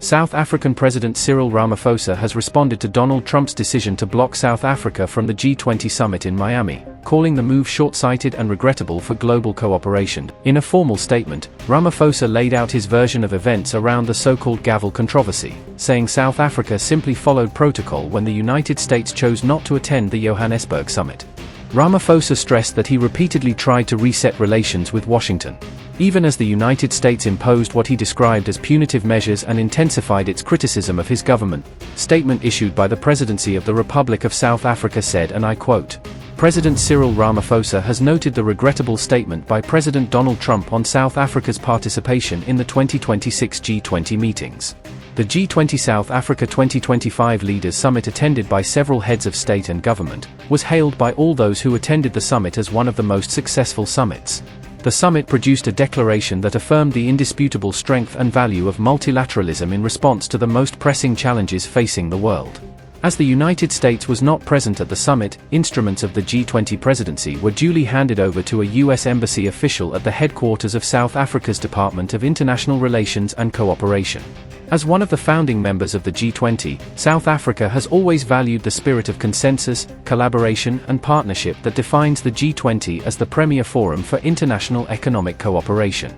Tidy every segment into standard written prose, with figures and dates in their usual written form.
South African President Cyril Ramaphosa has responded to Donald Trump's decision to block South Africa from the G20 summit in Miami, calling the move short-sighted and regrettable for global cooperation. In a formal statement, Ramaphosa laid out his version of events around the so-called Gavel controversy, saying South Africa simply followed protocol when the United States chose not to attend the Johannesburg summit. Ramaphosa stressed that he repeatedly tried to reset relations with Washington, even as the United States imposed what he described as punitive measures and intensified its criticism of his government. Statement issued by the Presidency of the Republic of South Africa said, and I quote, "President Cyril Ramaphosa has noted the regrettable statement by President Donald Trump on South Africa's participation in the 2026 G20 meetings. The G20 South Africa 2025 Leaders Summit, attended by several heads of state and government, was hailed by all those who attended the summit as one of the most successful summits. The summit produced a declaration that affirmed the indisputable strength and value of multilateralism in response to the most pressing challenges facing the world. As the United States was not present at the summit, instruments of the G20 presidency were duly handed over to a U.S. embassy official at the headquarters of South Africa's Department of International Relations and Cooperation. As one of the founding members of the G20, South Africa has always valued the spirit of consensus, collaboration, and partnership that defines the G20 as the premier forum for international economic cooperation.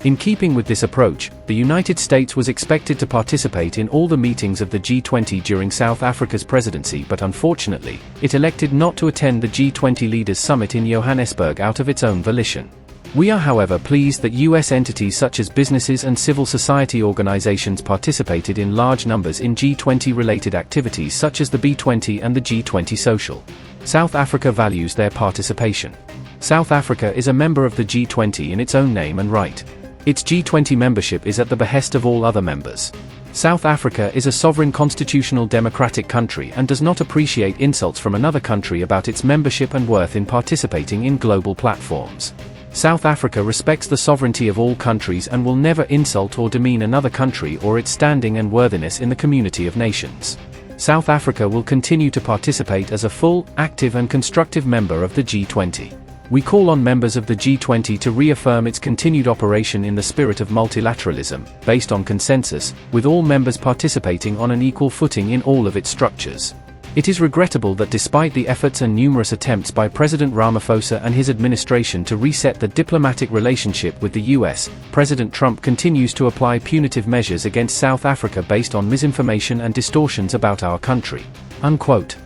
In keeping with this approach, the United States was expected to participate in all the meetings of the G20 during South Africa's presidency, but unfortunately, it elected not to attend the G20 Leaders Summit in Johannesburg out of its own volition. We are, however, pleased that U.S. entities such as businesses and civil society organizations participated in large numbers in G20-related activities such as the B20 and the G20 Social. South Africa values their participation. South Africa is a member of the G20 in its own name and right. Its G20 membership is at the behest of all other members. South Africa is a sovereign constitutional democratic country and does not appreciate insults from another country about its membership and worth in participating in global platforms. South Africa respects the sovereignty of all countries and will never insult or demean another country or its standing and worthiness in the community of nations. South Africa will continue to participate as a full, active and constructive member of the G20. We call on members of the G20 to reaffirm its continued operation in the spirit of multilateralism, based on consensus, with all members participating on an equal footing in all of its structures. It is regrettable that despite the efforts and numerous attempts by President Ramaphosa and his administration to reset the diplomatic relationship with the US, President Trump continues to apply punitive measures against South Africa based on misinformation and distortions about our country." Unquote.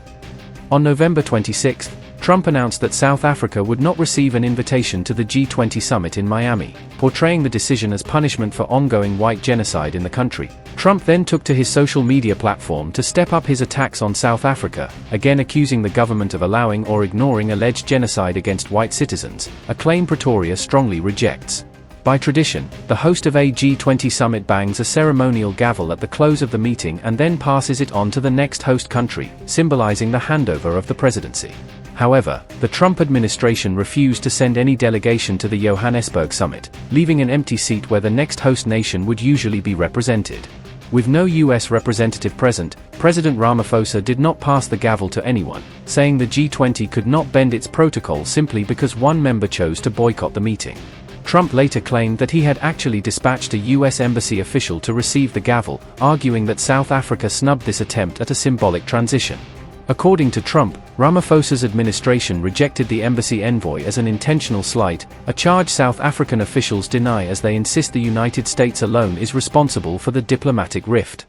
On November 26, Trump announced that South Africa would not receive an invitation to the G20 summit in Miami, portraying the decision as punishment for ongoing white genocide in the country. Trump then took to his social media platform to step up his attacks on South Africa, again accusing the government of allowing or ignoring alleged genocide against white citizens, a claim Pretoria strongly rejects. By tradition, the host of a G20 summit bangs a ceremonial gavel at the close of the meeting and then passes it on to the next host country, symbolizing the handover of the presidency. However, the Trump administration refused to send any delegation to the Johannesburg summit, leaving an empty seat where the next host nation would usually be represented. With no U.S. representative present, President Ramaphosa did not pass the gavel to anyone, saying the G20 could not bend its protocol simply because one member chose to boycott the meeting. Trump later claimed that he had actually dispatched a U.S. embassy official to receive the gavel, arguing that South Africa snubbed this attempt at a symbolic transition. According to Trump, Ramaphosa's administration rejected the embassy envoy as an intentional slight, a charge South African officials deny as they insist the United States alone is responsible for the diplomatic rift.